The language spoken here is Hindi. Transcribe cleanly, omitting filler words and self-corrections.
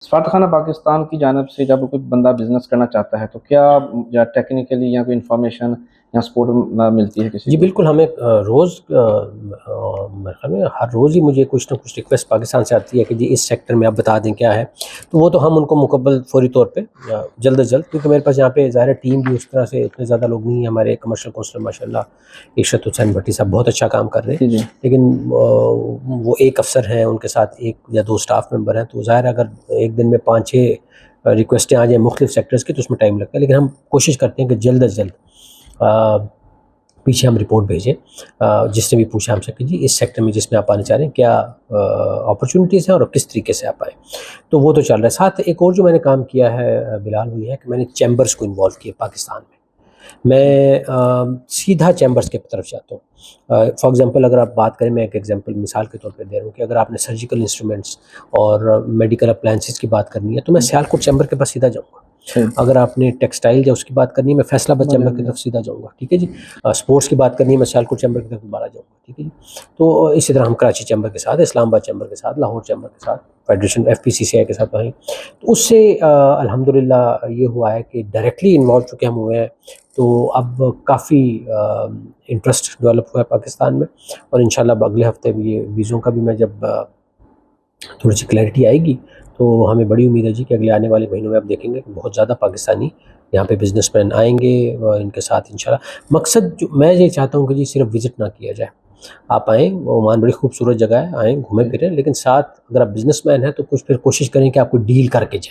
सफारतखाना पाकिस्तान की जानिब से जब कोई बंदा बिज़नेस करना चाहता है तो क्या या टेक्निकली या कोई इन्फॉर्मेशन या सपोर्ट मिलती है किसी जी को? बिल्कुल, हमें मेरे ख्याल में हर रोज़ ही मुझे कुछ ना कुछ रिक्वेस्ट पाकिस्तान से आती है कि जी इस सेक्टर में आप बता दें क्या है। तो वो तो हम उनको मुकम्मल फ़ौरी तौर पे जल्द अज़ जल्द, क्योंकि मेरे पास यहाँ पे ज़ाहिर है टीम भी उस तरह से उतने ज़्यादा लोग नहीं हैं। हमारे कमर्शियल काउंसलर माशाल्लाह इरशाद हुसैन भट्टी साहब बहुत अच्छा काम कर रहे जी, हैं। जी। लेकिन वो एक अफ़सर हैं, उनके साथ 1 या 2 स्टाफ मेंबर हैं, तो ज़ाहिर है अगर एक दिन में 5-6 रिक्वेस्टें आ जाएँ मुख्तलिफ़ सेक्टर्स की तो उसमें टाइम लगता है। लेकिन हम कोशिश करते हैं कि जल्द अज़ जल्द पीछे हम रिपोर्ट भेजें, जिसने भी पूछा हमसे कि जी इस सेक्टर में जिसमें आप आना चाह रहे हैं क्या अपॉर्चुनिटीज़ हैं और किस तरीके से आप आएँ। तो वो तो चल रहा है। साथ एक और जो मैंने काम किया है बिलाल, वो ये है कि मैंने चैम्बर्स को इन्वॉल्व किया पाकिस्तान में। मैं सीधा चैम्बर्स की तरफ जाता हूँ। फॉर एग्ज़ाम्पल अगर आप बात करें, मैं एक एग्ज़ाम्पल मिसाल के तौर पे दे रहा हूँ कि अगर आपने सर्जिकल इंस्ट्रूमेंट्स और मेडिकल अप्लायंसेस की बात करनी है तो मैं सियालकोट चैम्बर के पास सीधा जाऊँगा। ठीक। अगर आपने टेक्सटाइल या उसकी बात करनी है, मैं फैसलाबाद चैम्बर की तरफ सीधा जाऊँगा, ठीक है जी। स्पोर्ट्स की बात करनी है, मैं सियालकोट चैम्बर की तरफ दोबारा जाऊँगा, ठीक है जी। तो इसी तरह हम कराची चैम्बर के साथ, इस्लामाबाद चैम्बर के साथ, लाहौर चैम्बर के साथ, फेडरेशन एफपीसीसीआई के साथ वहीं। तो उससे अल्हम्दुलिल्लाह ये हुआ है कि डायरेक्टली इन्वॉल्व चूँकि हम हुए हैं, तो अब काफ़ी इंटरेस्ट डेवलप हुआ है पाकिस्तान में। और इंशाल्लाह अब अगले हफ्ते भी ये वीज़ों का भी मैं जब थोड़ी-सी क्लैरिटी आएगी, तो हमें बड़ी उम्मीद है जी कि अगले आने वाले महीनों में आप देखेंगे कि बहुत ज़्यादा पाकिस्तानी यहाँ पे बिज़नेसमैन आएँगे और इनके साथ इंशाल्लाह मकसद जो मैं ये चाहता हूँ कि जी सिर्फ़ विज़िट ना किया जाए। आप आएँ, ओमान बड़ी खूबसूरत जगह है, आएँ, जी। घूमें-फिरें, लेकिन साथ अगर आप बिज़नेसमैन हैं तो कुछ फिर कोशिश करें कि आप कोई डील करके जाएँ।